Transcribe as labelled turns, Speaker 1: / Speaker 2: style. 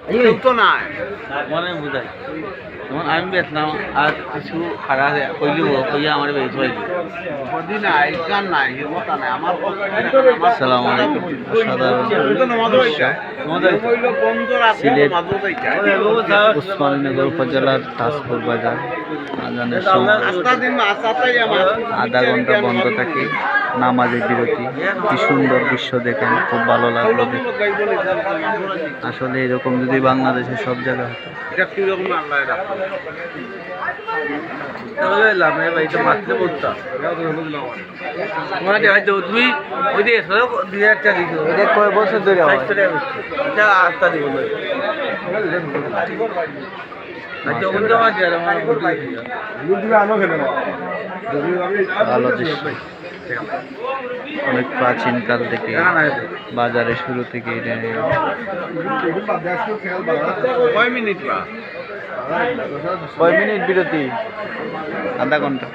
Speaker 1: কেউ তো নাই
Speaker 2: মনে বুঝাই তখন আমি বেচলাম আর কিছু খারাপ কইলি কইয়া আমার বেশ হয়ে
Speaker 1: কদি নাই গান নাই হিমতা নাই আমার
Speaker 2: আসসালামু আলাইকুম সাধারণ সিলেট উসমানীনগর উপজেলার তাজপুর বাজার আজানের সময় আধা ঘন্টা বন্ধ থাকে নামাজের বিরতি কি সুন্দর দৃশ্য দেখেন খুব ভালো লাগলো আসলে এরকম যদি বাংলাদেশের সব জায়গা হতো
Speaker 1: এটা কি রকম আল্লাহ রাখে
Speaker 2: তাহলে লাভ নেই ভাই তো মাত্র বলতাম তুমি ওই যে দুই একটা দিছো এটা কয় বছর ধরে এটা আস্তা দিব আচ্ছা ওখান তো আছে আমার ভালো দৃশ্য অনেক প্রাচীন কাল থেকে বাজারে শুরু থেকে
Speaker 1: কয় মিনিট বা
Speaker 2: 6 মিনিট বিরতি আধা ঘন্টা